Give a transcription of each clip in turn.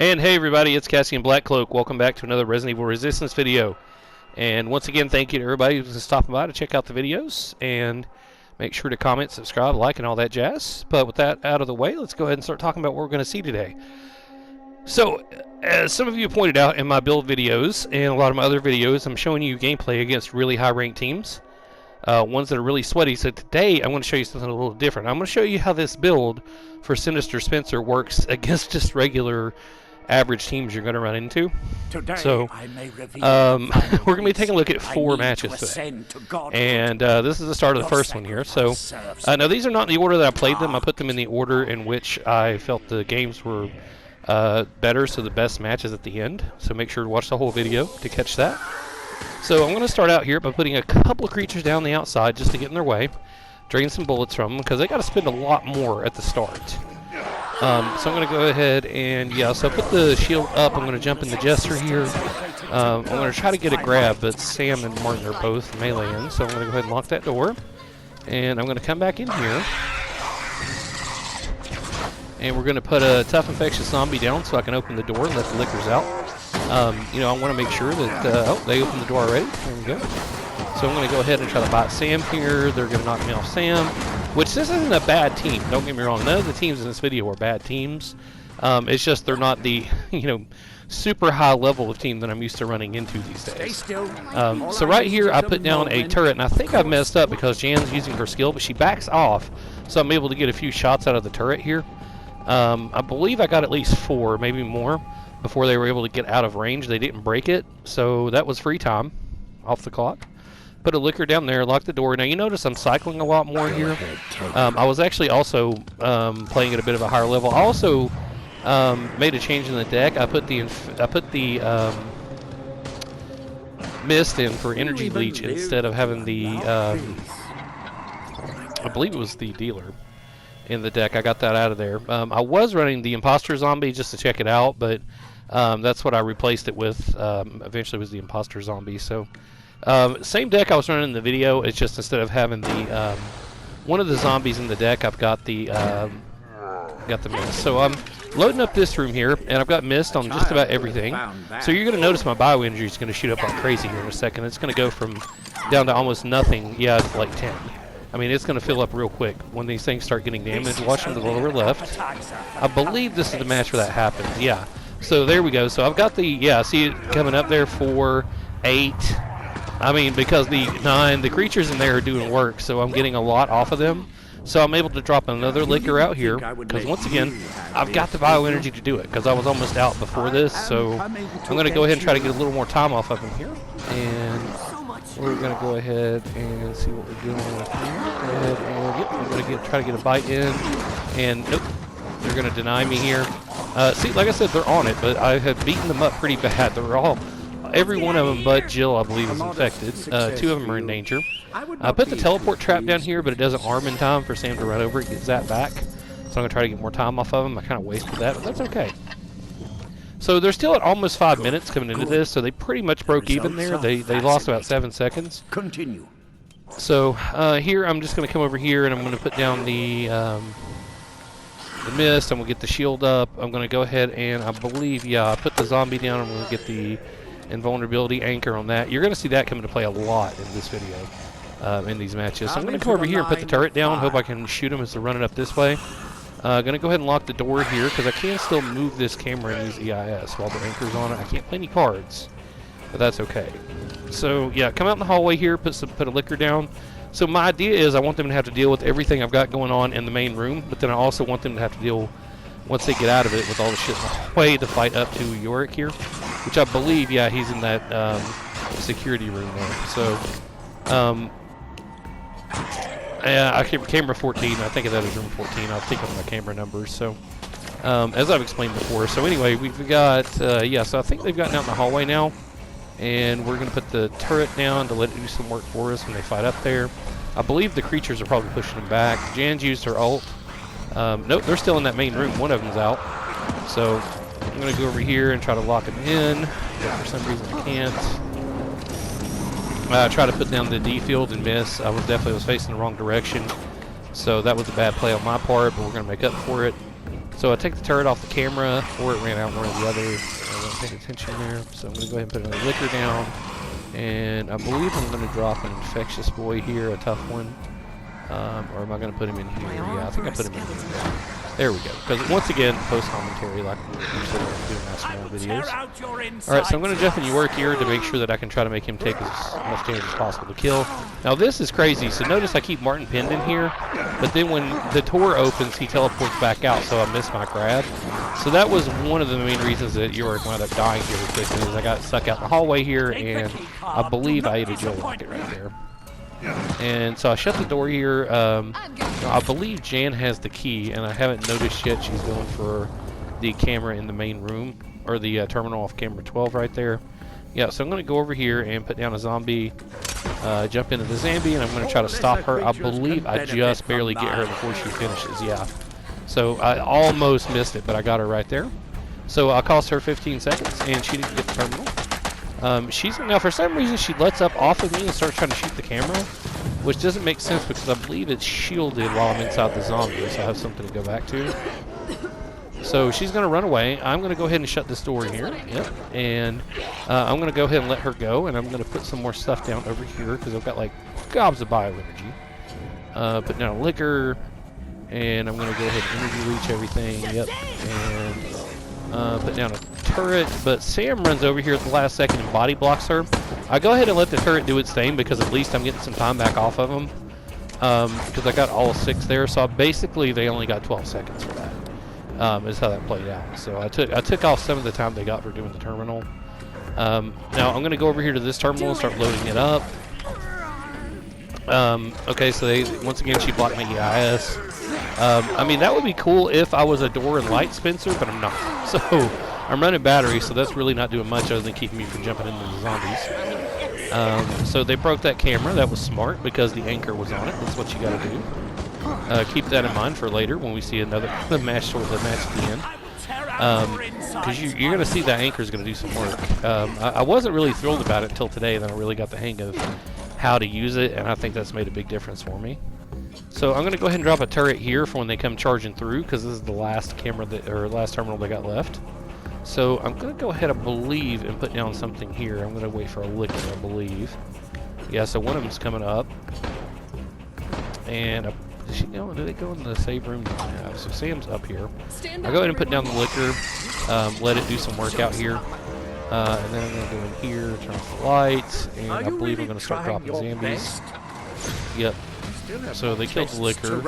And hey everybody, it's Cassian Blackcloak. Welcome back to another Resident Evil Resistance video. And once again, thank you to everybody who's stopping by to check out the videos. And make sure to comment, subscribe, like, and all that jazz. But with that out of the way, let's go ahead and start talking about what we're going to see today. So, as some of you pointed out in my build videos and a lot of my other videos, I'm showing you gameplay against really high-ranked teams. Ones that are really sweaty. So today, I'm going to show you something a little different. I'm going to show you how this build for Sinister Spencer works against just regular average teams you're going to run into. Today, so we're going to be taking a look at 4 matches today, and this is the start of the first one here. So now these are not in the order that I played them. I put them in the order in which I felt the games were better, so the best matches at the end. So make sure to watch the whole video to catch that. So I'm going to start out here by putting a couple of creatures down the outside just to get in their way, drain some bullets from them because they got to spend a lot more at the start. So I'm going to go ahead and, so I put the shield up. I'm going to jump in the Jester here. I'm going to try to get a grab, but Sam and Martin are both melee in, so I'm going to go ahead and lock that door. And I'm going to come back in here. And we're going to put a tough infectious zombie down so I can open the door and let the lickers out. I want to make sure that, oh, they opened the door already. There we go. So I'm going to go ahead and try to bite Sam here. They're going to knock me off Sam. Which, this isn't a bad team, don't get me wrong. None of the teams in this video are bad teams. It's just they're not the, super high level of team that I'm used to running into these days. So right here, I put down a turret, and I think I've messed up because Jan's using her skill, but she backs off, so I'm able to get a few shots out of the turret here. I believe I got at least 4, maybe more, before they were able to get out of range. They didn't break it, so that was free time off the clock. Put a licker down there, lock the door. Now you notice I'm cycling a lot more here. I was actually also playing at a bit of a higher level. I also made a change in the deck. I put the mist in for energy leech instead of having the I believe it was the dealer in the deck. I got that out of there. I was running the imposter zombie just to check it out, but that's what I replaced it with. Eventually was the imposter zombie. So. Same deck I was running in the video. It's just instead of having the one of the zombies in the deck, I've got the mist. So I'm loading up this room here, and I've got mist on just about everything. So you're going to notice my bioenergy is going to shoot up like crazy here in a second. It's going to go from down to almost nothing, to like 10. I mean, it's going to fill up real quick when these things start getting damaged. Watch them to the lower left. I believe this is the match where that happens. Yeah. So there we go. So I've got the see it coming up there for 8. I mean, because the 9, the creatures in there are doing work, so I'm getting a lot off of them. So I'm able to drop another licker out here, because once again, I've got the bioenergy to do it, because I was almost out before this, so I'm going to go ahead and try to get a little more time off of him here. And we're going to go ahead and see what we're doing with here. Go ahead and, I'm going to try to get a bite in, and nope, they're going to deny me here. See, like I said, they're on it, but I have beaten them up pretty bad. They're all... Every one of them but Jill, I believe, is infected. 2 of them are in danger. I put the teleport trap down here, but it doesn't arm in time for Sam to run over and get zapped back. So I'm going to try to get more time off of him. I kind of wasted that, but that's okay. So they're still at almost 5 minutes coming into this, so they pretty much broke even there. They lost about 7 seconds. Continue. So here, I'm just going to come over here, and I'm going to put down the mist. I'm going to get the shield up. I'm going to go ahead and, I believe, I put the zombie down. I'm going to get the invulnerability anchor on that. You're going to see that come into play a lot in this video, in these matches. So I'm going to come over here and put the turret down. Hope I can shoot him as they're running up this way. Going to go ahead and lock the door here because I can still move this camera and use EIS while the anchor's on it. I can't play any cards, but that's okay. So come out in the hallway here, put a licker down. So my idea is I want them to have to deal with everything I've got going on in the main room, but then I also want them to have to deal, once they get out of it, with all the shit in the hallway to fight up to Yorick here. Which I believe, he's in that security room there. So, camera 14. I think that is room 14. I'll take up my camera numbers. So, as I've explained before. So anyway, we've got, so I think they've gotten out in the hallway now. And we're going to put the turret down to let it do some work for us when they fight up there. I believe the creatures are probably pushing them back. Jan's used her ult. Nope, they're still in that main room. One of them's out. So... I'm going to go over here and try to lock him in, but for some reason I can't. Try to put down the D field and miss. I was facing the wrong direction, so that was a bad play on my part, but we're going to make up for it. So I take the turret off the camera, or it ran out one or the other. I wasn't paying attention there. So I'm going to go ahead and put another liquor down. And I believe I'm going to drop an infectious boy here, a tough one. Or am I going to put him in here? Yeah, I think I put him in here. There we go. Because once again, post-commentary like we usually do in my small videos. Alright, so I'm going to jump in your work here to make sure that I can try to make him take as much damage as possible to kill. Now this is crazy. So notice I keep Martin pinned in here, but then when the door opens, he teleports back out, so I missed my grab. So that was one of the main reasons that Yorick wound up dying here quickly, is I got stuck out in the hallway here, and I believe I ate a Joe rocket right there. And so I shut the door here. I believe Jan has the key, and I haven't noticed yet she's going for the camera in the main room, or the terminal off camera 12 right there. Yeah, so I'm going to go over here and put down a zombie, jump into the zombie, and I'm going to try to stop her. I believe I just barely get her before she finishes, yeah. So I almost missed it, but I got her right there. So I cost her 15 seconds, and she didn't get the terminal. Now for some reason she lets up off of me and starts trying to shoot the camera, which doesn't make sense because I believe it's shielded while I'm inside the zombie, so I have something to go back to. So she's going to run away. I'm going to go ahead and shut this door here. Yep. And I'm going to go ahead and let her go, and I'm going to put some more stuff down over here because I've got like gobs of bioenergy. Put down liquor, and I'm going to go ahead and energy leech everything. Yep. And put down a turret, but Sam runs over here at the last second and body blocks her. I go ahead and let the turret do its thing because at least I'm getting some time back off of them, because I got all 6 there. So basically they only got 12 seconds for that. Is how that played out. So I took off some of the time they got for doing the terminal. Now I'm going to go over here to this terminal and start loading it up. Okay, so once again she blocked my EIS. I mean, that would be cool if I was a door and light Spencer, but I'm not. So I'm running battery, so that's really not doing much other than keeping me from jumping into the zombies. So they broke that camera. That was smart because the anchor was on it. That's what you got to do. Keep that in mind for later when we see another match toward the match at the end. Because you're going to see that anchor is going to do some work. I wasn't really thrilled about it until today. Then I really got the hang of how to use it, and I think that's made a big difference for me. So I'm going to go ahead and drop a turret here for when they come charging through, because this is the last camera last terminal they got left. So I'm going to go ahead, I believe, and put down something here. I'm going to wait for a liquor, I believe. Yeah, so one of them's coming up. And do they go in the save room? Yeah, so Sam's up here. I'll go ahead and put down the liquor, let it do some work out here. And then I'm going to go in here, turn off the lights, and I believe I'm going to start dropping zombies. Yep. So they killed the liquor.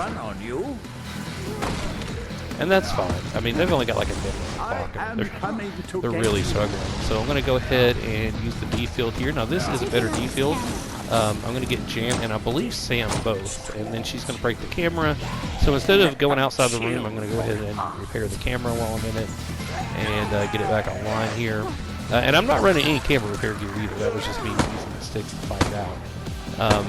And that's fine. I mean, they've only got like a minute clock. They're really struggling. So I'm going to go ahead and use the D field here. Now this is a better D field. I'm going to get Jan and I believe Sam both. And then she's going to break the camera. So instead of going outside the room, I'm going to go ahead and repair the camera while I'm in it. And get it back online here. And I'm not running any camera repair gear either. That was just me using the sticks to find it out.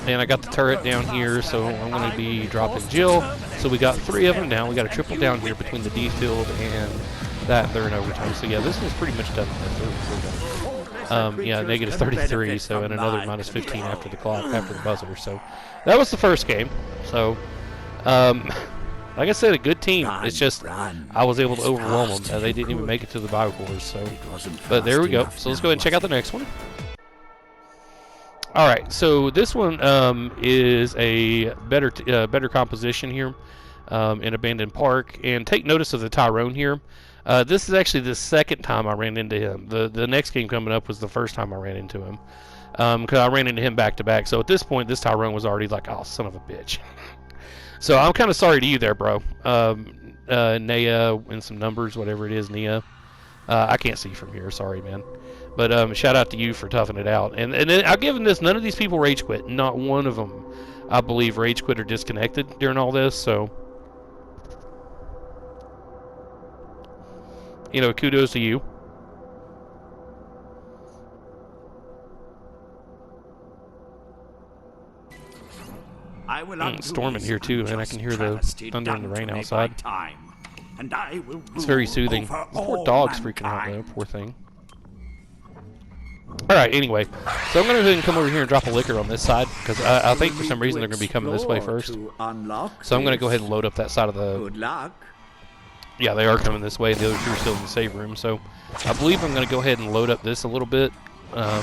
And I got the turret down here, so I'm going to be dropping Jill. So we got 3 of them down. We got a triple down here between the D field and that they're in overtime. So yeah, this one's pretty much done. Yeah, negative 33. So and another minus 15 after the clock, after the buzzer. So that was the first game. So like I said, a good team. It's just I was able to overwhelm them. They didn't even make it to the Bible Wars. So, but there we go. So let's go ahead and check out the next one. All right, so this one is a better composition here in Abandoned Park, and take notice of the Tyrone here. This is actually the second time I ran into him. The next game coming up was the first time I ran into him, because I ran into him back to back. So at this point, this Tyrone was already like, oh, son of a bitch. So I'm kind of sorry to you there, bro. Naya and some numbers, whatever it is, Nia. I can't see from here, sorry, man. But shout out to you for toughing it out. And then I'll give them this, none of these people rage quit. Not one of them, I believe, rage quit or disconnected during all this. So, you know, kudos to you. Storming here too, and I can hear the thunder and the rain outside. It's very soothing. This poor dog's freaking out though, poor thing. Alright, anyway, so I'm going to go ahead and come over here and drop a liquor on this side, because I think for some reason they're going to be coming this way first. So I'm going to go ahead and load up that side of the Yeah, they are coming this way. The other two are still in the save room. So I believe I'm going to go ahead and load up this a little bit. I'm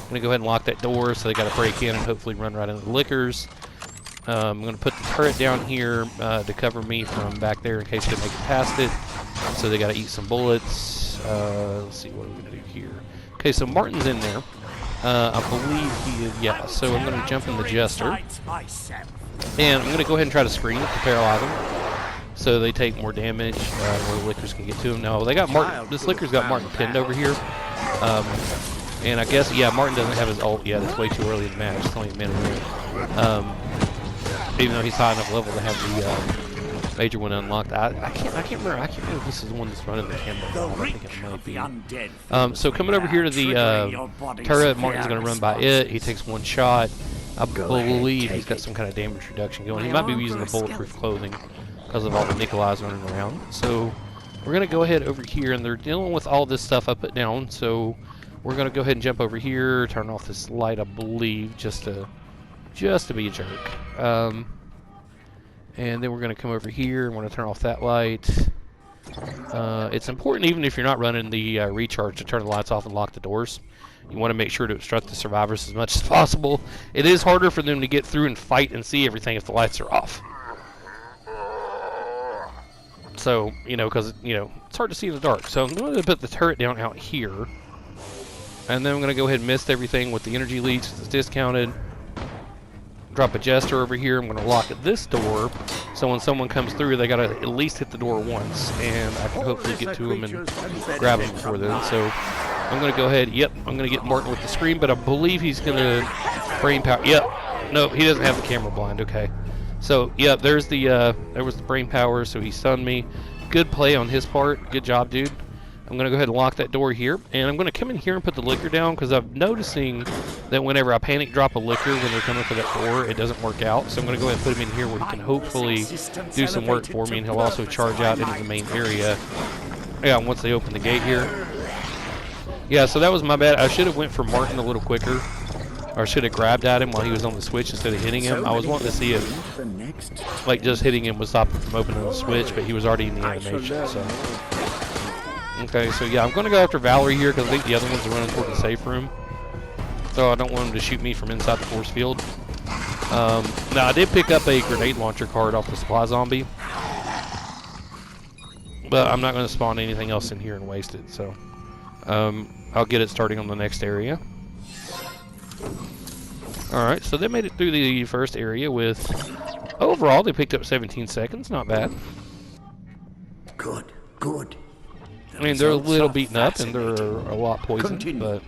going to go ahead and lock that door so they got to break in and hopefully run right into the liquors. I'm going to put the turret down here to cover me from back there in case they make it past it. So they got to eat some bullets. Let's see, what are we going to do here? Okay, so Martin's in there. I believe he is, yeah. So I'm going to jump in the Jester. And I'm going to go ahead and try to screen it to paralyze them. So they take more damage where the liquors can get to them. No, they got Martin. This liquor's got Martin pinned over here. And I guess, yeah, Martin doesn't have his ult yet. It's way too early in the match. It's only a minute in. Even though he's high enough level to have the major one unlocked. I can't remember. I can't remember if this is the one that's running the camera. I think it might be. So coming over here to the turret, Martin's going to run by it. He takes one shot. I believe he's got some kind of damage reduction going. He might be using the bulletproof clothing because of all the Nikolais running around. So we're going to go ahead over here, and they're dealing with all this stuff I put down. So we're going to go ahead and jump over here, turn off this light, I believe, just to be a jerk. And then we're going to come over here and want to turn off that light. It's important, even if you're not running the recharge, to turn the lights off and lock the doors. You want to make sure to obstruct the survivors as much as possible. It is harder for them to get through and fight and see everything if the lights are off. So, because, it's hard to see in the dark. So I'm going to put the turret down out here. And then I'm going to go ahead and mist everything with the energy leech. It's discounted. Drop a Jester over here. I'm going to lock this door. So when someone comes through, they got to at least hit the door once. And I can hopefully get to them and grab them before then. So I'm going to go ahead. Yep, I'm going to get Martin with the screen, but I believe he's going to brain power. Yep. No, he doesn't have the camera blind. Okay. So, yeah, there was the brain power, so he stunned me. Good play on his part. Good job, dude. I'm going to go ahead and lock that door here, and I'm going to come in here and put the liquor down because I'm noticing that whenever I panic drop a liquor when they're coming for that door, it doesn't work out. So I'm going to go ahead and put him in here where he can hopefully do some work for me, and he'll also charge out into the main area. Yeah, once they open the gate here. Yeah, so that was my bad. I should have went for Martin a little quicker. Or should have grabbed at him while he was on the switch instead of hitting him. I was wanting to see if, like, just hitting him would stop him from opening the switch, but he was already in the animation, so. Okay, so yeah, I'm going to go after Valerie here because I think the other ones are running toward the safe room. So I don't want him to shoot me from inside the force field. Now, I did pick up a grenade launcher card off the supply zombie. But I'm not going to spawn anything else in here and waste it, so. I'll get it starting on the next area. Alright, so they made it through the first area with, overall, they picked up 17 seconds, not bad. Good. I mean, they're a little beaten up and they're a lot poisoned, but...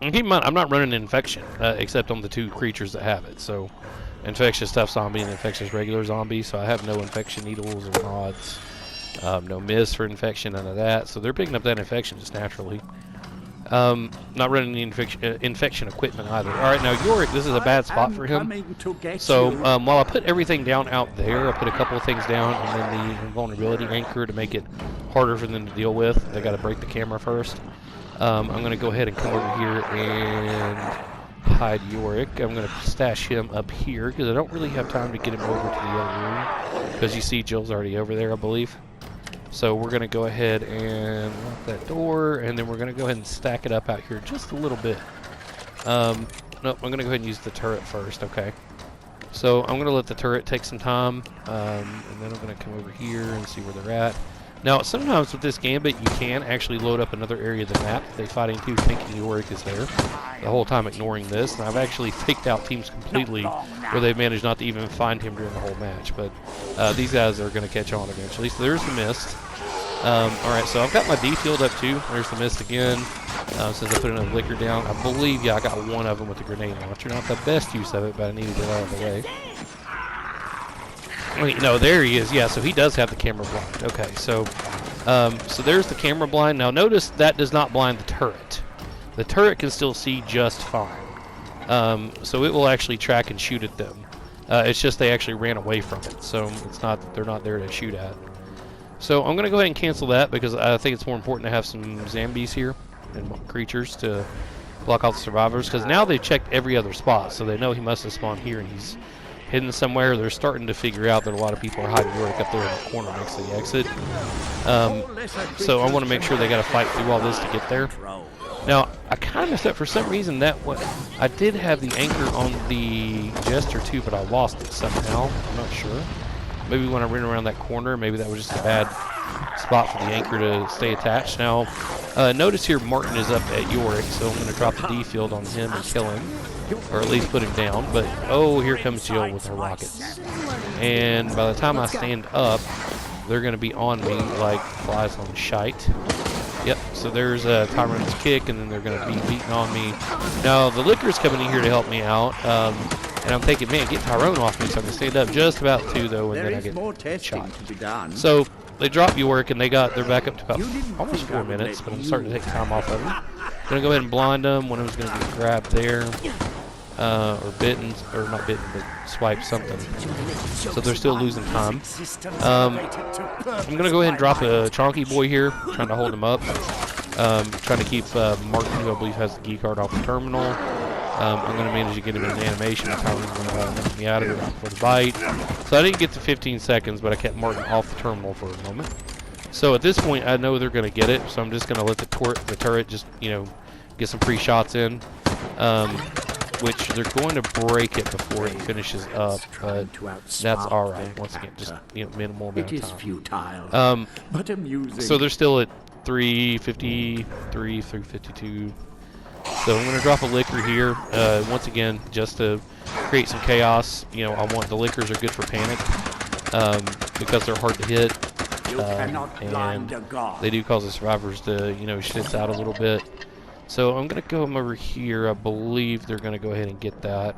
And keep in mind, I'm not running infection, except on the two creatures that have it, so... Infectious tough zombie and infectious regular zombie, so I have no infection needles or rods. No mist for infection, none of that, so they're picking up that infection just naturally. Not running any infection equipment either. Alright, now Yorick, this is a bad spot for him. So, while I put everything down out there, I put a couple of things down, and then the invulnerability anchor to make it harder for them to deal with. They got to break the camera first. I'm going to go ahead and come over here and hide Yorick. I'm going to stash him up here, because I don't really have time to get him over to the other room. Because you see Jill's already over there, I believe. So we're going to go ahead and lock that door, and then we're going to go ahead and stack it up out here just a little bit. Nope, I'm going to go ahead and use the turret first, okay. So I'm going to let the turret take some time, and then I'm going to come over here and see where they're at. Now, sometimes with this gambit, you can actually load up another area of the map that they fight into thinking Yorick is there, the whole time ignoring this. And I've actually faked out teams completely where they've managed not to even find him during the whole match. But these guys are going to catch on eventually. So there's the mist. Alright, so I've got my D field up too. There's the mist again. Since I put another liquor down. I believe, yeah, I got one of them with the grenade launcher. Not the best use of it, but I needed it out of the way. Wait, no, there he is. Yeah, so he does have the camera blind. Okay, so there's the camera blind. Now notice that does not blind the turret. The turret can still see just fine. So it will actually track and shoot at them. It's just they actually ran away from it. So it's not, they're not there to shoot at. So I'm going to go ahead and cancel that because I think it's more important to have some zombies here and creatures to block off the survivors. Because now they've checked every other spot, so they know he must have spawned here and he's hidden somewhere. They're starting to figure out that a lot of people are hiding Yorick up there in the corner next to the exit. So I want to make sure they got to fight through all this to get there. Now, I kind of thought for some reason that I did have the anchor on the Jester too, but I lost it somehow. I'm not sure. Maybe when I ran around that corner, maybe that was just a bad spot for the anchor to stay attached. Now, notice here Martin is up at Yorick, so I'm going to drop the D field on him and kill him, or at least put him down. But, oh, here comes Jill with her rockets. And by the time I stand up, they're going to be on me like flies on shite. Yep, so there's Tyrone's kick, and then they're going to be beating on me. Now, the Liquor's coming in here to help me out, and I'm thinking, man, get Tyrone off me, so I can stand up just about to, though, and then I get shot. So, they drop Yorick, and they're back up to about almost 4 minutes, but I'm starting to take time off of them. I'm going to go ahead and blind them. One of them's going to get grabbed there, or bitten, or not bitten, but swiped something. So they're still losing time. I'm going to go ahead and drop a Chonky Boy here, trying to hold him up. Trying to keep Martin, who I believe has the key card, off the terminal. I'm going to manage to get him in an animation. Tyrone's going to knock me out of it for the bite. So I didn't get to 15 seconds, but I kept Martin off the terminal for a moment. So at this point, I know they're going to get it, so I'm just going to let the turret just, get some free shots in. Which they're going to break it before it finishes up, but that's all right. Once again, just minimal amount of time. Futile, but amusing. So they're still at 353, 352. So I'm going to drop a Liquor here once again, just to create some chaos. I want the Liquors are good for panic because they're hard to hit, and they do cause the survivors to shits out a little bit. So I'm going to go over here. I believe they're going to go ahead and get that.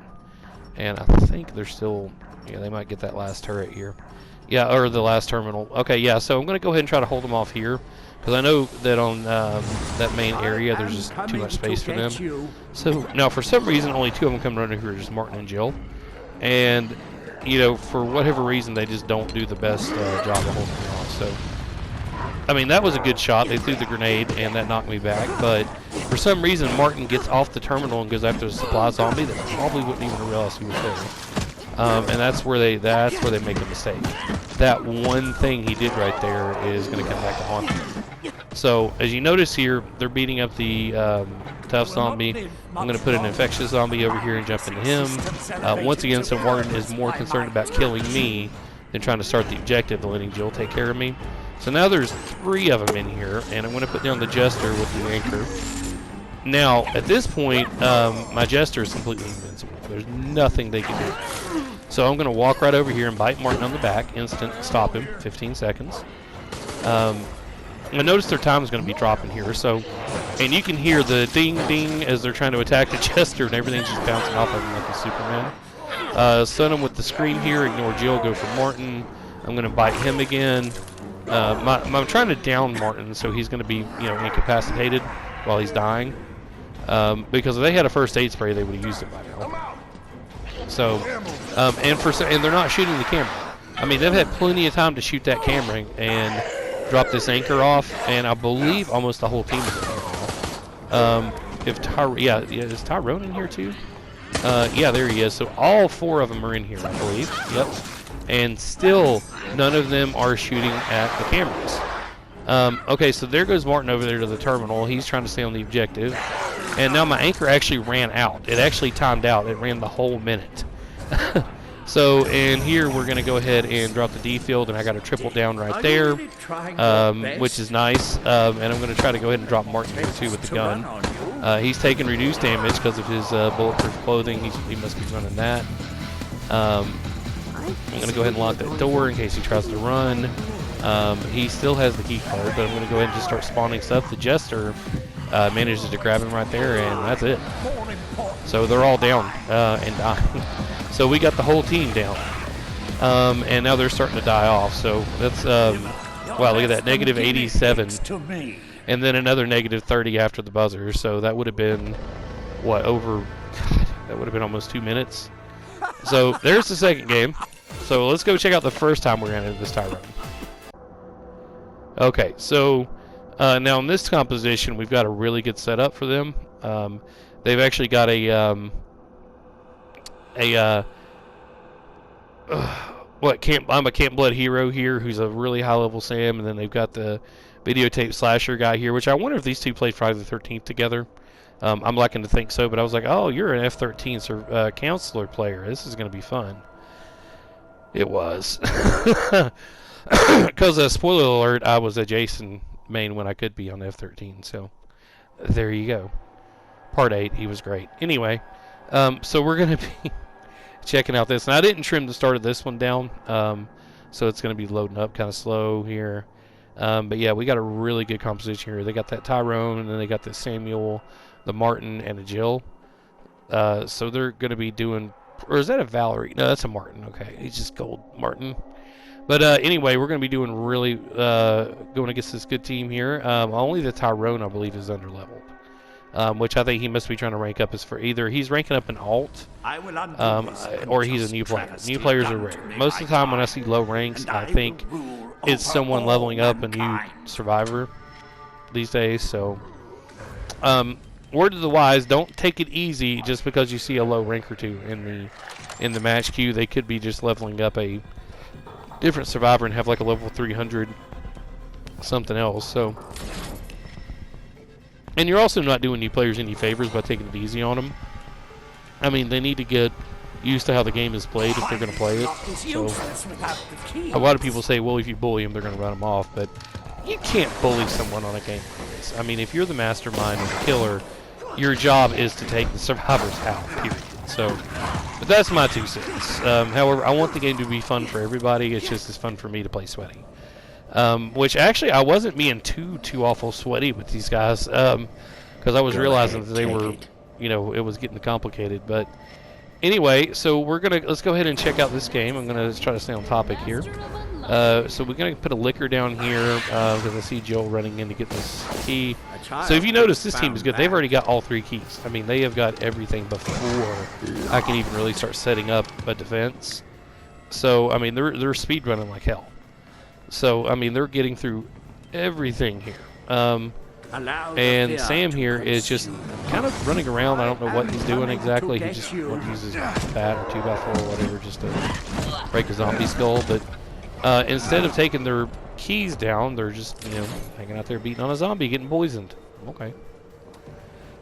And I think they're still, they might get that last turret here. Yeah, or the last terminal. Okay, yeah, so I'm going to go ahead and try to hold them off here. Because I know that on that main area, there's just too much space for them. So, now for some reason, only two of them come running here, just Martin and Jill. And, for whatever reason, they just don't do the best job of holding me off. So, I mean, that was a good shot. They threw the grenade, and that knocked me back. But for some reason, Martin gets off the terminal and goes after the supply zombie that probably wouldn't even realize he was there. And that's where they make a mistake. That one thing he did right there is going to come back to haunt him. So as you notice here, they're beating up the tough zombie. I'm going to put an infectious zombie over here and jump into him. Once again, so Martin is more concerned about killing me than trying to start the objective of letting Jill take care of me. So now there's 3 of them in here, and I'm going to put down the Jester with the anchor. Now, at this point, my Jester is completely invincible. There's nothing they can do. So I'm going to walk right over here and bite Martin on the back, instant stop him, 15 seconds. I notice their time is going to be dropping here, and you can hear the ding-ding as they're trying to attack the Jester, and everything's just bouncing off of him like a Superman. Stun him with the scream here, ignore Jill, go for Martin. I'm going to bite him again. I'm trying to down Martin, so he's going to be, incapacitated while he's dying. Because if they had a first aid spray, they would have used it by now. So, and they're not shooting the camera. I mean, they've had plenty of time to shoot that camera and drop this anchor off, and I believe almost the whole team is in here now. Is Tyrone in here too? Yeah, there he is. So all 4 of them are in here, I believe. Yep. And still, none of them are shooting at the cameras. Okay, so there goes Martin over there to the terminal. He's trying to stay on the objective. And now my anchor actually ran out. It actually timed out. It ran the whole minute. So, and here we're going to go ahead and drop the D field, and I got a triple down right there, which is nice. And I'm going to try to go ahead and drop Martin here too with the gun. He's taking reduced damage because of his bulletproof clothing. He must be running that. I'm going to go ahead and lock that door in case he tries to run. He still has the key card, but I'm going to go ahead and just start spawning stuff. The Jester manages to grab him right there, and that's it. So they're all down and dying. So we got the whole team down. And now they're starting to die off. So that's, wow, look at that, negative 87. And then another negative 30 after the buzzer. So that would have been, what, God, that would have been almost 2 minutes. So there's the second game. So let's go check out the first time we're into this Tyrone. Okay, so now in this composition, we've got a really good setup for them. They've actually got a I'm a Camp Blood hero here, who's a really high level Sam, and then they've got the videotape slasher guy here, which I wonder if these two played Friday the 13th together. I'm liking to think so, but I was like, oh, you're an F-13 counselor player. This is going to be fun. It was. Because, spoiler alert, I was a Jason main when I could be on F-13, so there you go. Part 8, he was great. Anyway, so we're going to be checking out this. And I didn't trim the start of this one down, so it's going to be loading up kind of slow here. But yeah, we got a really good composition here. They got that Tyrone, and then they got the Samuel, the Martin, and a Jill. So they're going to be doing, or is that a Valerie? No, that's a Martin. Okay, he's just gold Martin. But anyway, we're going to be doing really going against this good team here. Only the Tyrone, I believe, is underleveled. Which I think he must be trying to rank up as for either he's ranking up an alt, or he's a new player. New players are rare. Most of the time when I see low ranks, I think it's someone leveling up a new survivor these days. So, word to the wise: don't take it easy just because you see a low rank or two in the match queue. They could be just leveling up a different survivor and have like a level 300 something else. So. And you're also not doing new players any favors by taking it easy on them. I mean, they need to get used to how the game is played if they're going to play it. So, a lot of people say, well, if you bully them, they're going to run them off. But you can't bully someone on a game like this. I mean, if you're the mastermind and the killer, your job is to take the survivors out, period. So, but that's my 2 cents. However, I want the game to be fun for everybody. It's just as fun for me to play sweaty. Which actually I wasn't being too awful sweaty with these guys, because I was realizing that they were, it was getting complicated. But anyway, so let's go ahead and check out this game. I'm gonna try to stay on topic here. So we're gonna put a liquor down here because I see Joel running in to get this key. So if you notice, this team is good. They've already got all 3 keys. I mean, they have got everything before I can even really start setting up a defense. So I mean, they're speed running like hell. So, I mean, they're getting through everything here. And Sam here is just kind of running around. I don't know what he's doing exactly. He just uses a bat or 2x4 or whatever just to break a zombie skull. But instead of taking their keys down, they're just, hanging out there beating on a zombie, getting poisoned. Okay.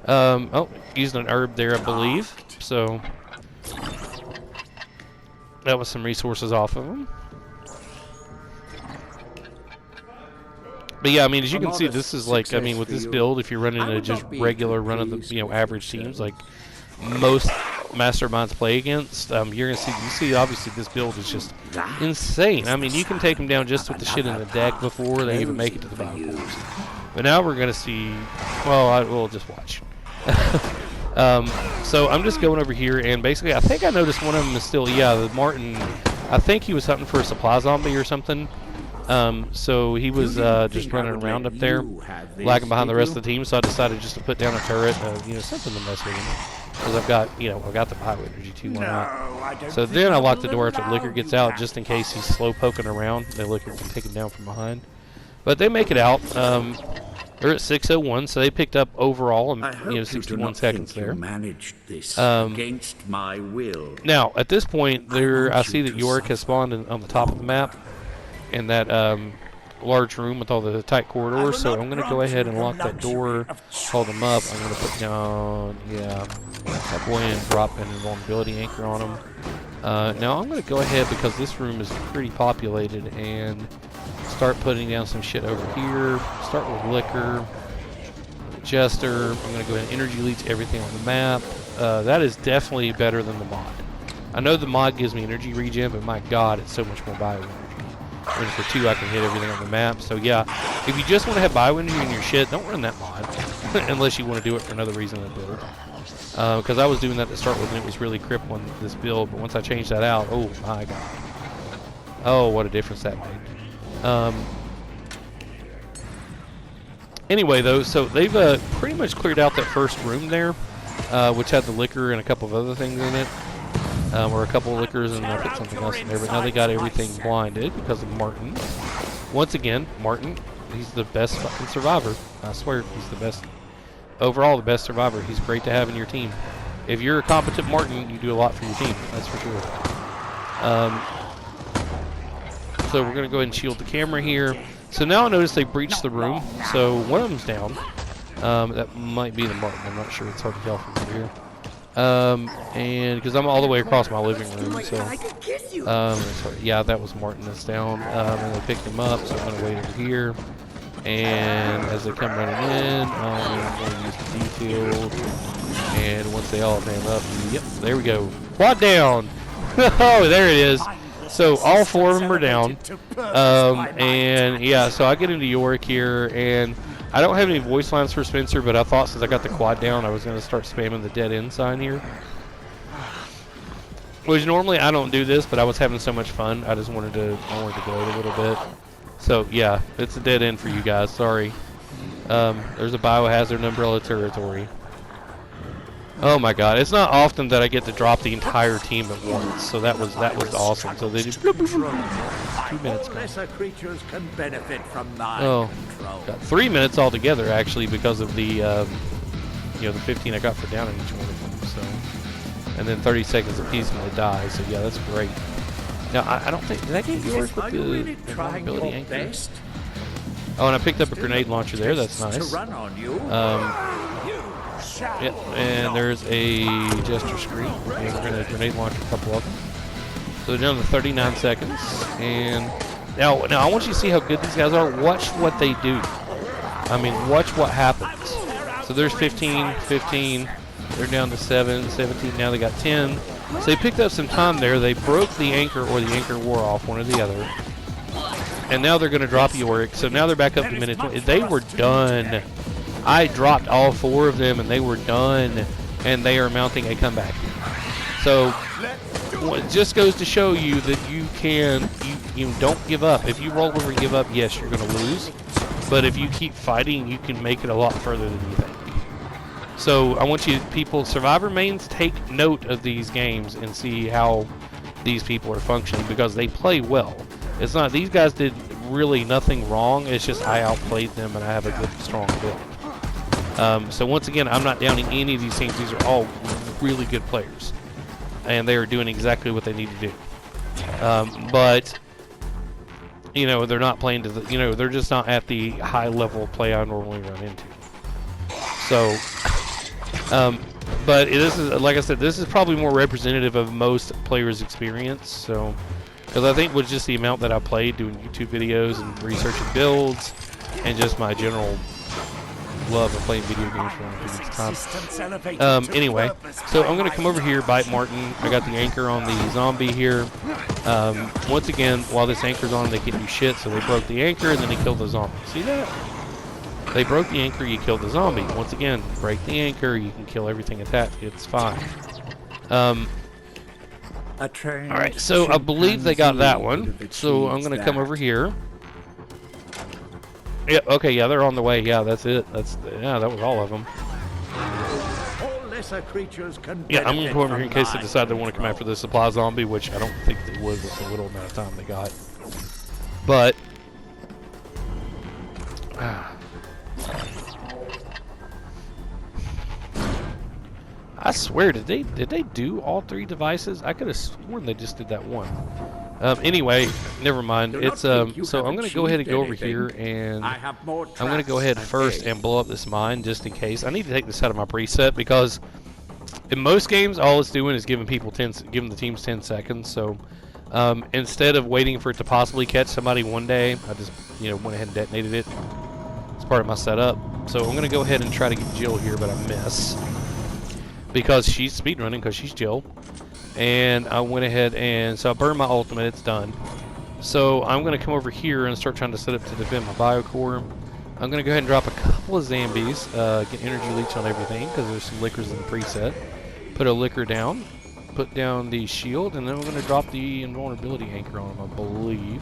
Oh, using an herb there, I believe. So, that was some resources off of them. But yeah, I mean, as you can see, this is like, I mean, with this build, if you're running a just regular run of the, average teams, like most masterminds play against, you're gonna see, obviously this build is just insane. I mean, you can take them down just with the shit in the deck before they even make it to the battle course. But now we're gonna see, well, we'll just watch. So I'm just going over here, and basically, I think I noticed one of them is still, the Martin. I think he was hunting for a supply zombie or something. So he was just running around up there, lagging behind the rest of the team. So I decided just to put down a turret, something to mess with him. Because I've got the bio energy too. Why not? So then I lock the door after the liquor gets out, just in case he's slow poking around. The liquor can take him down from behind. But they make it out. They're at 6:01, so they picked up overall, 61 seconds there. Managed this against my will. Now at this point, I see that Yorick has spawned on the top of the map. In that large room with all the tight corridors, so I'm going to go ahead and lock that door, call them up. I'm going to put down, that boy and drop an invulnerability anchor on him. Now I'm going to go ahead, because this room is pretty populated, and start putting down some shit over here. Start with liquor, jester. I'm going to go ahead and energy leech everything on the map. That is definitely better than the mod. I know the mod gives me energy regen, but my god, it's so much more bio energy. And for 2, I can hit everything on the map. So yeah, if you just want to have bioenergy in your shit, don't run that mod. Unless you want to do it for another reason than build. Because I was doing that to start with, and it was really crippling this build. But once I changed that out, oh my god. Oh, what a difference that made. Anyway, though, so they've pretty much cleared out that first room there, which had the liquor and a couple of other things in it. Or a couple of liquors, and I put something else in there. But now they got everything blinded because of Martin. Once again, Martin, he's the best fucking survivor. I swear, he's the best. Overall, the best survivor. He's great to have in your team. If you're a competent Martin, you do a lot for your team. That's for sure. So we're going to go ahead and shield the camera here. So now I notice they breached the room. So one of them's down. That might be the Martin. I'm not sure. It's hard to tell from over here. And because I'm all the way across my living room, so yeah, that was Martin that's down. And they picked him up, so I'm gonna wait over here. And as they come running in, I'm going to use the detail. And once they all stand up, yep, there we go. Quad down. Oh, there it is. So all 4 of them are down. And yeah, so I get into Yorick here, and I don't have any voice lines for Spencer, but I thought since I got the quad down, I was going to start spamming the dead end sign here. Which normally I don't do this, but I was having so much fun, I just wanted to gloat a little bit. So yeah, it's a dead end for you guys. Sorry. There's a biohazard umbrella territory. Oh my God! It's not often that I get to drop the entire team at once, so that was awesome. So they did 2 minutes. Lesser creatures can benefit from my control. Got 3 minutes altogether actually because of the the 15 I got for down in each one of them. So, and then 30 seconds apiece when they die. So yeah, that's great. Now I don't think did I get yours with the vulnerability anchor? Oh, and I picked up a grenade launcher there. That's nice. Yep, and there's a gesture screen and a grenade launcher, a couple of them. So they're down to 39 seconds. And now I want you to see how good these guys are. Watch what they do. I mean, watch what happens. So there's 15. They're down to 17. Now they got 10. So they picked up some time there. They broke the anchor, or the anchor wore off, one or the other. And now they're going to drop Yorick. So now they're back up to minute 20. They were done. I dropped all 4 of them, and they were done, and they are mounting a comeback. So it just goes to show you that you don't give up. If you roll over and give up, yes, you're going to lose. But if you keep fighting, you can make it a lot further than you think. So I want you people, Survivor mains, take note of these games and see how these people are functioning, because they play well. It's not, these guys did really nothing wrong. It's just I outplayed them, and I have a good, strong build. So once again, I'm not downing any of these teams. These are all really good players, and they are doing exactly what they need to do. But they're not playing to the, they're just not at the high level play I normally run into. So, but this is, like I said, this is probably more representative of most players' experience. So, because I think with just the amount that I played doing YouTube videos and researching builds, and just my general love of playing video games for long periods of time. Anyway, so I'm going to come over here, bite Martin. I got the anchor on the zombie here. Once again, while this anchor's on, they can't do shit, so they broke the anchor, and then they killed the zombie. See that? They broke the anchor, you killed the zombie. Once again, break the anchor, you can kill everything attached. It's fine. Alright, so I believe they got that one. So I'm going to come over here. Yeah, okay, yeah, they're on the way. Yeah, that's it. That was all of them. Yeah, I'm going to come over here in case they decide they want to come after the supply zombie, which I don't think they would with the little amount of time they got. But I swear, did they do all 3 devices? I could have sworn they just did that one. Anyway, never mind. It's so I'm going to go ahead and go over here, and I'm going to go ahead first and blow up this mine just in case. I need to take this out of my preset, because in most games all it's doing is giving the teams 10 seconds. So instead of waiting for it to possibly catch somebody one day, I just went ahead and detonated it. It's part of my setup. So I'm going to go ahead and try to get Jill here, but I miss, because she's speedrunning, because she's Jill. And I went ahead and so I burned my ultimate. It's done. So I'm going to come over here and start trying to set up to defend my biocore. I'm going to go ahead and drop a couple of zombies, get energy leech on everything, because there's some liquors in the preset. Put a liquor down, put down the shield, and then we're going to drop the invulnerability anchor on them, I believe,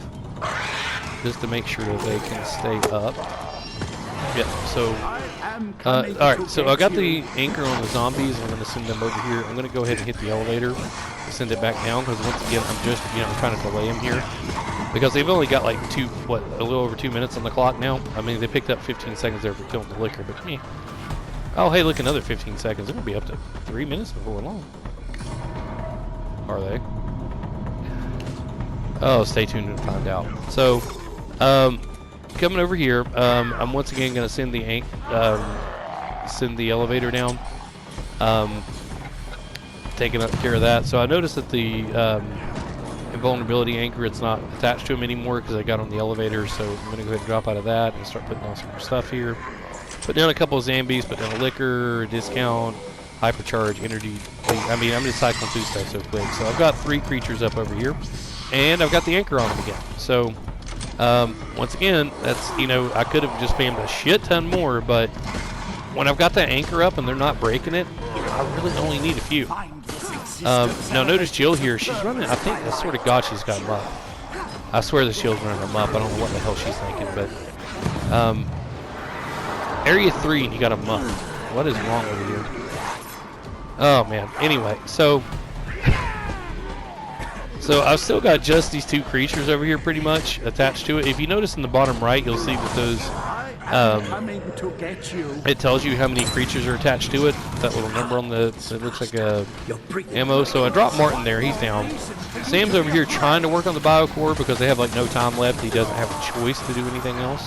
just to make sure that they can stay up. Yep, so alright, so I got the anchor on the zombies. I'm going to send them over here. I'm going to go ahead and hit the elevator to send it back down, because once again, I'm just, I'm trying to delay them here, because they've only got like a little over 2 minutes on the clock now. I mean, they picked up 15 seconds there for killing the liquor, but oh, hey, look, another 15 seconds. They're going to be up to 3 minutes before long. Are they? Oh, stay tuned and find out. So, coming over here, I'm once again going to send the elevator down. Taking up care of that. So I noticed that the invulnerability anchor, it's not attached to him anymore because I got on the elevator. So I'm going to go ahead and drop out of that and start putting on some more stuff here. Put down a couple of zombies, put down a liquor, discount, hypercharge, energy. I mean, I'm just cycling through stuff so quick. So I've got 3 creatures up over here, and I've got the anchor on them again. So once again, that's, you know, I could have just spammed a shit ton more, but when I've got that anchor up and they're not breaking it, I really only need a few. Now notice Jill here, she's running, I think, I swear to God she's got him up. I swear the shield's running him up. I don't know what the hell she's thinking, but Area 3 and you got a muff. What is wrong over here? Oh man. Anyway, so I've still got just these 2 creatures over here pretty much attached to it. If you notice in the bottom right, you'll see that those it tells you how many creatures are attached to it. That little number on the, it looks like a ammo. So I dropped Martin there, he's down. Sam's over here trying to work on the biocore because they have like no time left. He doesn't have a choice to do anything else.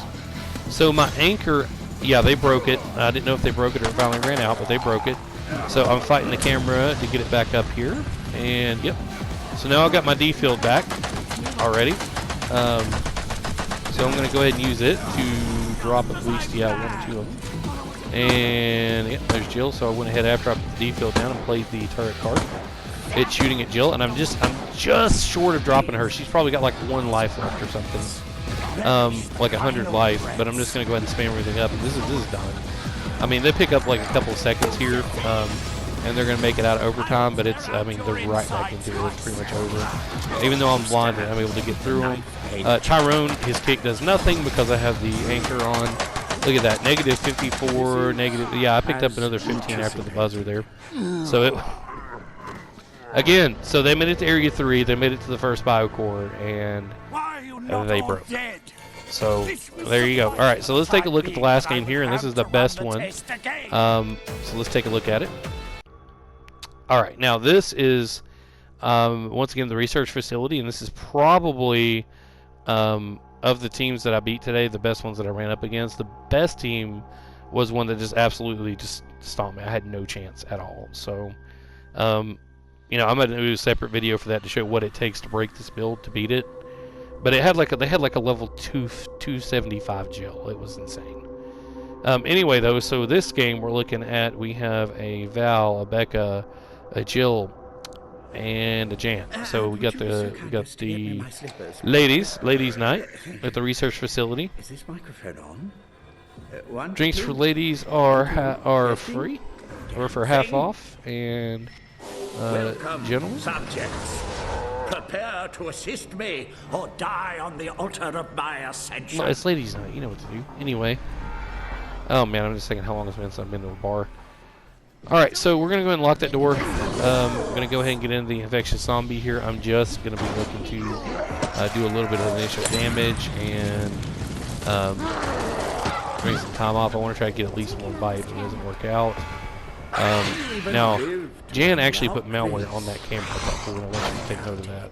So my anchor, yeah, they broke it. I didn't know if they broke it or it finally ran out, but they broke it. So I'm fighting the camera to get it back up here. And yep. So now I've got my D field back already. So I'm going to go ahead and use it to drop at least, yeah, 1 or 2 of them. And yeah, there's Jill. So I went ahead after I put the D field down and played the turret card. It's shooting at Jill, and I'm just short of dropping her. She's probably got like 1 life left or something, like 100 life. But I'm just going to go ahead and spam everything up. And this is done. I mean, they pick up like a couple of seconds here, and they're going to make it out of overtime. But it's, I mean, they're right back into it. It's pretty much over. Even though I'm blinded, I'm able to get through them. Tyrone, his kick does nothing because I have the anchor on. Look at that, negative 54, negative. Yeah, I picked up another 15 after the buzzer there. So it, again, so they made it to Area 3, they made it to the first biocore, and they broke. So there you go. All right, so let's take a look at the last game here, and this is the best one. So let's take a look at it. All right, now this is once again the research facility, and this is probably of the teams that I beat today, the best ones that I ran up against. The best team was one that just absolutely just stomped me. I had no chance at all. So, you know, I'm gonna do a separate video for that to show what it takes to break this build to beat it. But it had like they had like a level 275 Jill. It was insane. Anyway, though, so this game we're looking at, we have a Val, a Becca, a Jill, and a Jan. So we got the ladies night at the research facility. Is this microphone on? Drinks for ladies are free, or for half off, and gentlemen. Subjects, prepare to assist me or die on the altar of my ascension. No, it's ladies night. You know what to do. Anyway. Oh man, I'm just thinking how long it's been since I've been to a bar. Alright, so we're going to go ahead and lock that door. I'm going to go ahead and get into the infectious zombie here. I'm just going to be looking to do a little bit of initial damage and bring some time off. I want to try to get at least 1 bite if it doesn't work out. Now, Jan actually put malware on that camera. I want you to take note of that.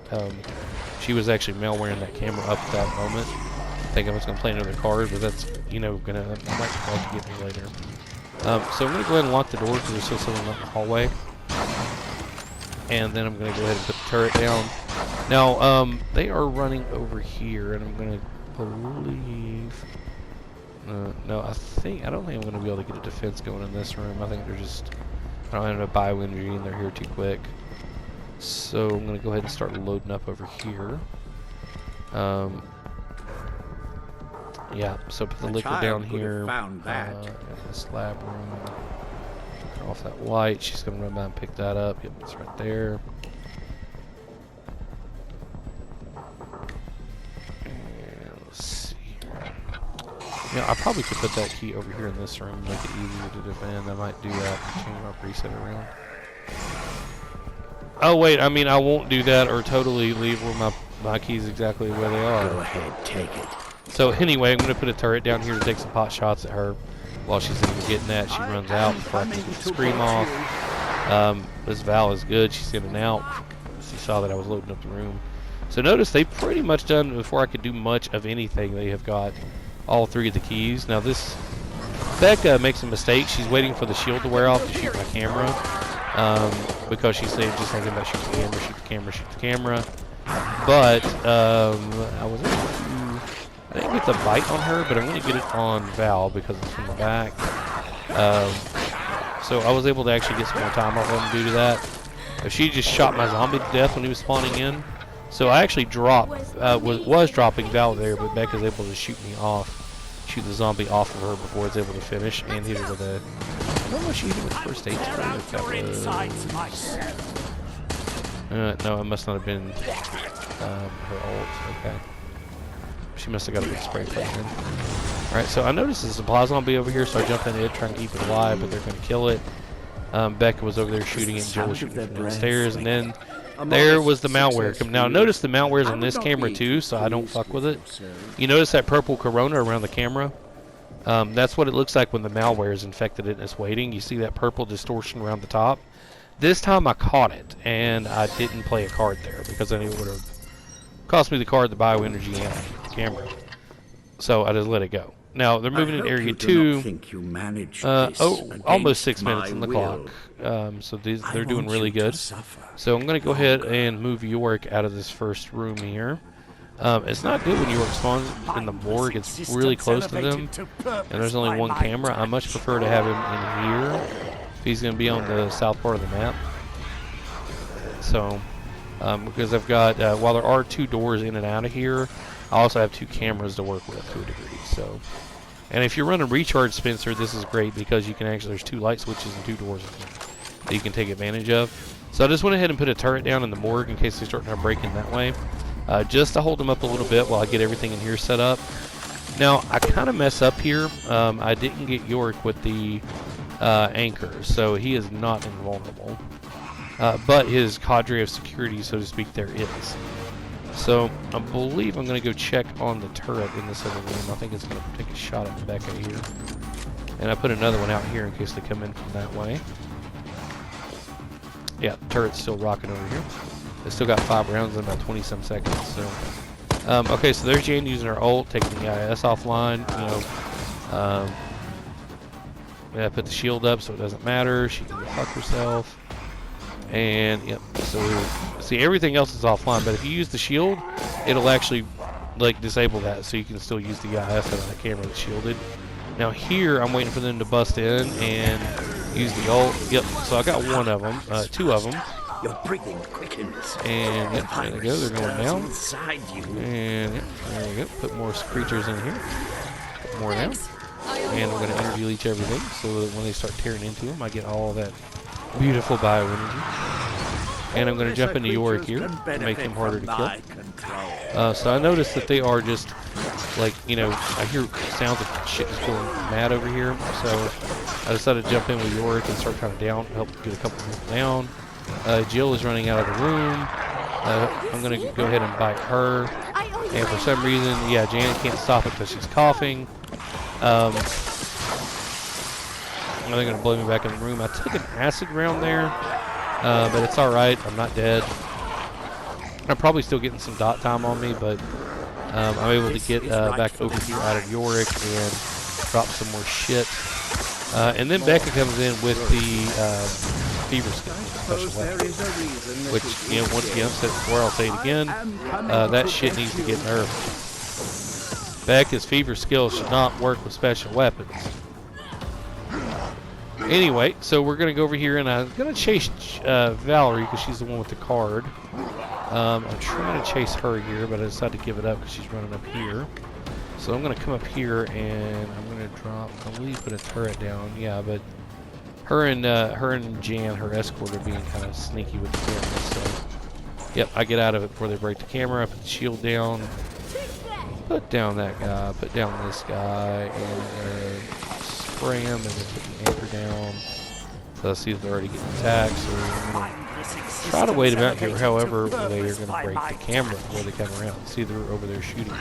She was actually malwaring that camera up at that moment. I think I was going to play another card, but that's, you know, that might have to get me later. So I'm going to go ahead and lock the door because there's still someone in the hallway. And then I'm going to go ahead and put the turret down. Now, they are running over here, and I'm going to believe... no, I don't think I'm going to be able to get a defense going in this room. I think they're just... I don't have enough bio-energy, and they're here too quick. So I'm going to go ahead and start loading up over here. Yeah, so put the liquor down here. Found that. In this lab room. Turn off that light. She's gonna run by and pick that up. Yep, it's right there. And let's see. Yeah, I probably could put that key over here in this room, make it easier to defend. I might do that. Change my preset around. Oh wait, I mean I won't do that or totally leave where my keys exactly where they are. Go ahead, take it. So anyway, I'm going to put a turret down here to take some pot shots at her while she's even getting that. She runs out before I can get the scream off. This Val is good. She's in and out. She saw that I was loading up the room. So notice they've pretty much done, before I could do much of anything, they have got all 3 of the keys. Now this, Becca makes a mistake. She's waiting for the shield to wear off to shoot my camera. Because she's just thinking about shoot the camera, shoot the camera, shoot the camera. But I didn't get the bite on her, but I'm going to get it on Val because it's from the back. So I was able to actually get some more time off of him due to that. If she just shot my zombie to death when he was spawning in. So I actually was dropping Val there, but Becca's able to shoot the zombie off of her before it's able to finish, and hit her with a... I don't know if she hit her with first aid spray. No, it must not have been her ult. Okay. She must have got a big spray from him. Alright, so I noticed there's a supply zombie over here, so I jumped in it, trying to keep it alive, but they're going to kill it. Becca was over there shooting it, and Jill was shooting from downstairs, and then there was the malware. Now notice the malware's on this camera too, so I don't fuck with it. You notice that purple corona around the camera? That's what it looks like when the malware is infected and it's waiting. You see that purple distortion around the top? This time I caught it, and I didn't play a card there, because then it would have cost me the card, the bioenergy, and the camera. So I just let it go. Now they're moving in area 2. Almost 6 minutes on the clock. So they're doing really good. So I'm going to go ahead and move York out of this first room here. It's not good when York spawns in the morgue. It's really close to them, and there's only one camera. I much prefer to have him in here if he's going to be on the south part of the map. So, because I've got, while there are 2 doors in and out of here, I also have 2 cameras to work with to a degree. So, and if you're running recharge Spencer, this is great because you can actually, there's 2 light switches and 2 doors in here that you can take advantage of. So I just went ahead and put a turret down in the morgue in case they start to break in that way. Just to hold them up a little bit while I get everything in here set up. Now, I kind of mess up here. I didn't get York with the anchor, so he is not invulnerable. But his cadre of security, so to speak, there is. So, I believe I'm going to go check on the turret in this other room. I think it's going to take a shot at Becca here. And I put another one out here in case they come in from that way. Yeah, the turret's still rocking over here. They still got 5 rounds in about 20-some seconds. So, okay, so there's Jan using her ult, taking the IS offline. Yeah, I put the shield up so it doesn't matter. She can fuck herself. And yep, so see, everything else is offline, but if you use the shield, it'll actually like disable that, so you can still use the IS out of the camera that's shielded. Now here, I'm waiting for them to bust in and use the ult. Yep, so I got 1 of them, 2 of them. Your breathing quickens. And yep, there they go, they're going down. And yep, there we go. Put more creatures in here. Put more down. And I'm going to energy leech everything so that when they start tearing into them, I get all that beautiful bioenergy. And I'm going to jump into York here to make him harder to kill. So I noticed that they are just like, you know, I hear sounds of shit is going mad over here. So I decided to jump in with York and start trying to help get a couple people down. Jill is running out of the room. I'm going to go ahead and bite her. And for some reason, yeah, Janet can't stop it because she's coughing. They're going to blow me back in the room. I took an acid round there, but it's alright. I'm not dead. I'm probably still getting some dot time on me, but I'm able to get back over here out of Yorick and drop some more shit. And then Becca comes in with the Fever Skill special weapon, which, you know, once again, I've said before, I'll say it again, that shit needs to get nerfed. Becca's Fever Skill should not work with special weapons. Anyway, so we're going to go over here, and I'm going to chase Valerie, because she's the one with the card. I'm trying to chase her here, but I decided to give it up because she's running up here. So I'm going to come up here, and I'm going to drop, I believe, put a turret down. Yeah, but her and Jan, her escort, are being kind of sneaky with the camera. So, yep, I get out of it before they break the camera. I put the shield down. Put down that guy. Put down this guy, and spray him, and then put the anchor down. So I see that they're already getting attacked. So I'm going to try to wait them out here. However, they are going to break the camera before they come around. See, they're over there shooting.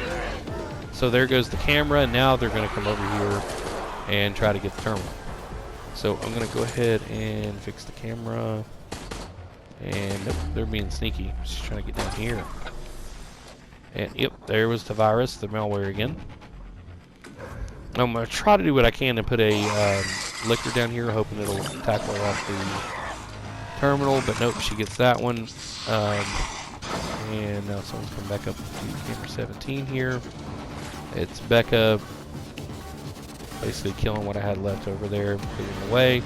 So there goes the camera. Now they're going to come over here and try to get the terminal. So I'm going to go ahead and fix the camera. And nope, they're being sneaky. Just trying to get down here. And yep, there was the virus, the malware again. I'm going to try to do what I can and put a liquor down here, hoping it'll tackle her off the terminal, but nope, she gets that one. And now someone's come back up to camera 17 here. It's Becca basically killing what I had left over there, putting away.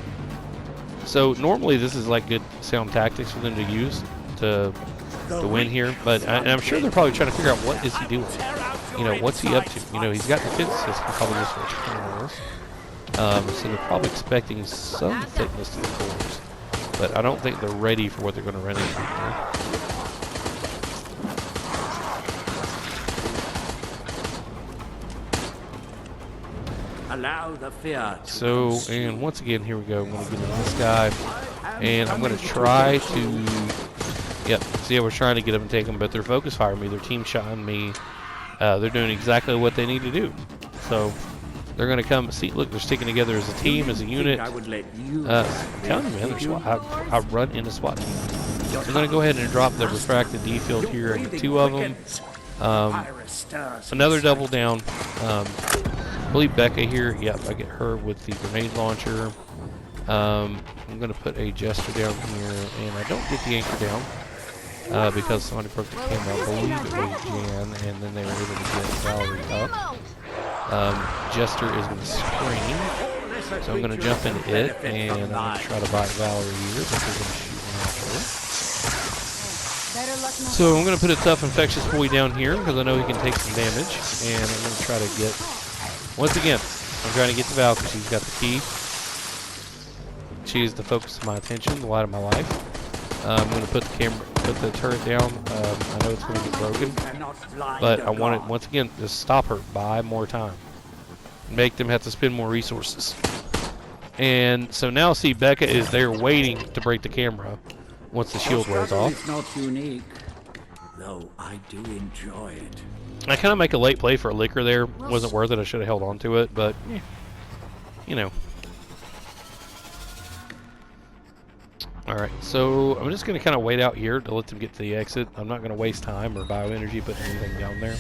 So normally this is like good sound tactics for them to use to win here, but I'm sure they're probably trying to figure out what is he doing. You know, what's he up to? You know, he's got defense system probably just for terminals. So they're probably expecting some thickness to the cores, but I don't think they're ready for what they're going to run into here. Allow the fear to So, and once again, here we go. I'm going to get into this guy, and I'm going to try to, yep, see, I was trying to get them and take them, but they're focus firing me, they're team shotting me. They're doing exactly what they need to do. So, they're going to come, see, look, they're sticking together as a team, as a unit. I'm telling you, man, they're SWAT. I run into SWAT team. So I'm going to go ahead and drop the refracted D field here. I get 2 of them. Another double down. I believe Becca here. Yep, I get her with the grenade launcher. I'm going to put a Jester down here, and I don't get the anchor down because somebody broke the camera. I believe it was Jan, and then they were able to get Valerie up. Jester is going to scream, so I'm going to jump into it, and I'm going to try to bite Valerie here, but they're going to shoot me after her. So I'm going to put a tough infectious boy down here because I know he can take some damage, and I'm going to try to get, once again, I'm trying to get to Val because she's got the key. She is the focus of my attention, the light of my life. I'm going to put the turret down. I know it's going to be broken, but I want it, once again, to stop her, buy more time. Make them have to spend more resources. And so now see, Becca is there waiting to break the camera once the shield wears off. It's not unique, though I do enjoy it. I kind of make a late play for a liquor there. Wasn't worth it. I should have held on to it, but yeah, you know. Alright, so I'm just going to kind of wait out here to let them get to the exit. I'm not going to waste time or bioenergy putting anything down there.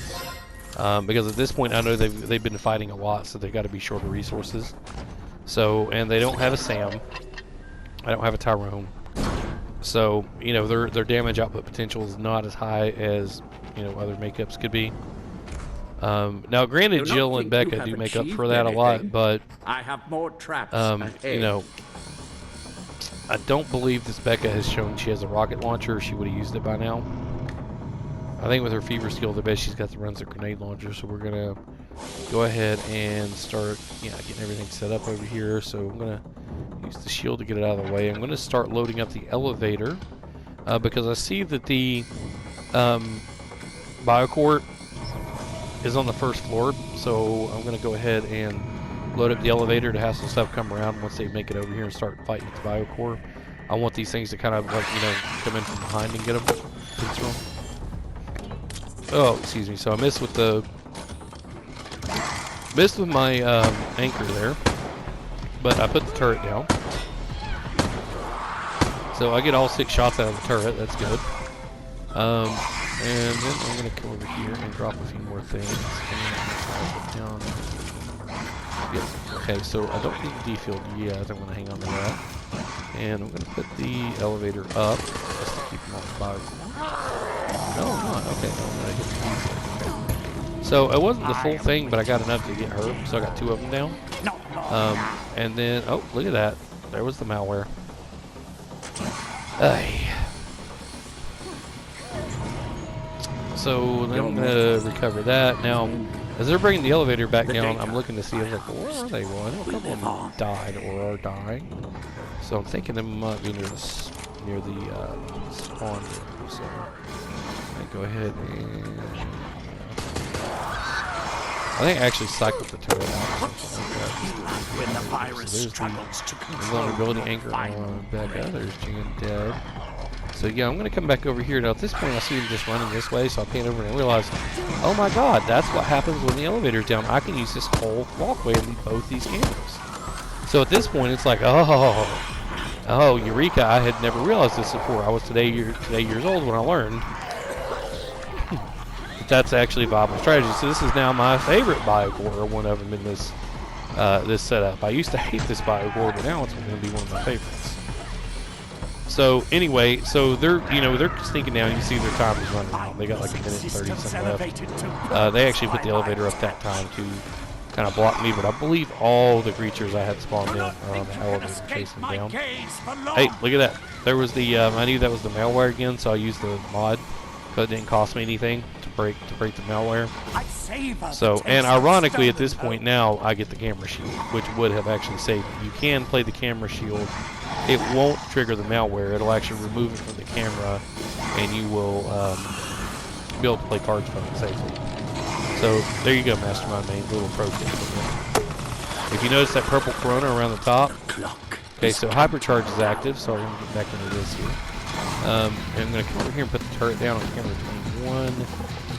Because at this point I know they've been fighting a lot, so they've got to be short of resources. So, and they don't have a Sam. I don't have a Tyrone. So, you know, their damage output potential is not as high as, you know, other makeups could be. Now, granted, Jill and Becca do make up for that a lot, but I have more traps you know, I don't believe this Becca has shown she has a rocket launcher. She would have used it by now. I think with her fever skill, the best she's got the runs a grenade launcher. So we're gonna go ahead and start, getting everything set up over here. So I'm gonna use the shield to get it out of the way. I'm gonna start loading up the elevator because I see that the biocore is on the first floor. So I'm gonna go ahead and load up the elevator to have some stuff come around once they make it over here and start fighting with the biocore. I want these things to kind of like, come in from behind and get them. Oh, excuse me. So I missed with my anchor there, but I put the turret down. So I get all 6 shots out of the turret. That's good. And then I'm going to come over here and drop a few more things. Down. Yep. Okay, so I don't need the D field yet. I'm going to hang on to that. And I'm going to put the elevator up just to keep them off the biocore. No, I'm not. Okay, no, I'm going to hit the D field. Okay. So it wasn't the full thing, but I got enough to get her. So I got 2 of them down. And then, oh, look at that. There was the malware. So then I'm going to recover that. Now, as they're bringing the elevator back down, I'm looking to see, I was like, well, where are they? Well, I know a couple of them died or are dying. So I'm thinking they might be near the spawn room. So I go ahead and I think I actually cycled the turret out. When the virus struggles to control vulnerability anchor on Becca. There's Jan dead. So yeah, I'm going to come back over here. Now at this point I see him just running this way, so I pan over and I realize, oh my god, that's what happens when the elevator's down. I can use this whole walkway and leave both these cameras. So at this point it's like, oh, Eureka, I had never realized this before. I was today years old when I learned. that's actually a viable strategy. So this is now my favorite Biocore, or one of them in this this setup. I used to hate this Biocore, but now it's going to be one of my favorites. So anyway, so they're sneaking down. You see their time is running out. They got like a minute and 30 something left. They actually put the elevator up that time to kind of block me, but I believe all the creatures I had spawned in are on the elevator chasing down. Hey, look at that. There was the I knew that was the malware again, so I used the mod, but it didn't cost me anything to break the malware. So, and ironically at this point now I get the camera shield, which would have actually saved me. You can play the camera shield. It won't trigger the malware. It'll actually remove it from the camera, and you will be able to play cards from it safely. So there you go, Mastermind Main, little pro tip. If you notice that purple corona around the top, okay, so hypercharge is active. So I'm going to get back into this here. And I'm going to come over here and put the turret down on camera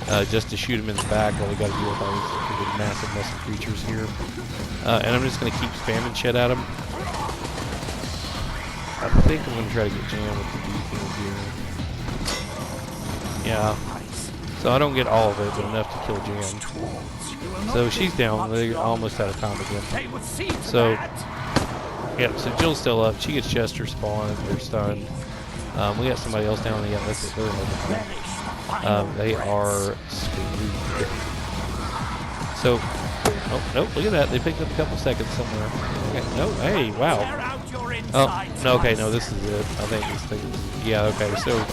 21, just to shoot him in the back while we got to deal with all these massive mess of creatures here. And I'm just going to keep spamming shit at him. I think I'm going to try to get jammed with the D-field here. Yeah. So I don't get all of it, but enough to kill Jam. So she's down. They're almost out of time again. So, yeah, so Jill's still up. She gets Chester spawned. They're stunned. We got somebody else down. Yeah, that's it. They're over. They are screwed. So, oh, nope, look at that. They picked up a couple seconds somewhere. Okay, no, hey, wow. Oh, no, okay, no, this is it. I think this thing is, yeah, okay, so,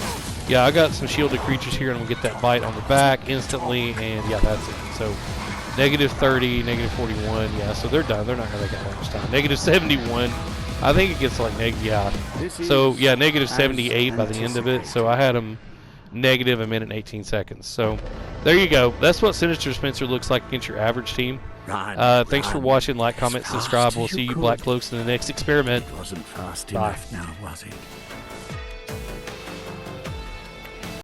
yeah, I got some shielded creatures here, and I'm going to get that bite on the back instantly, and yeah, that's it. So, negative 30, negative 41, yeah, so they're done. They're not going to make that much time. Negative 71, I think it gets like, yeah. So, yeah, negative 78 by the end of it, so I had them negative a minute and 18 seconds. So, there you go. That's what Sinister Spencer looks like against your average team. Thanks for watching. Like, comment, subscribe. We'll see you Black Cloaks in the next experiment. Wasn't fast enough now, was it?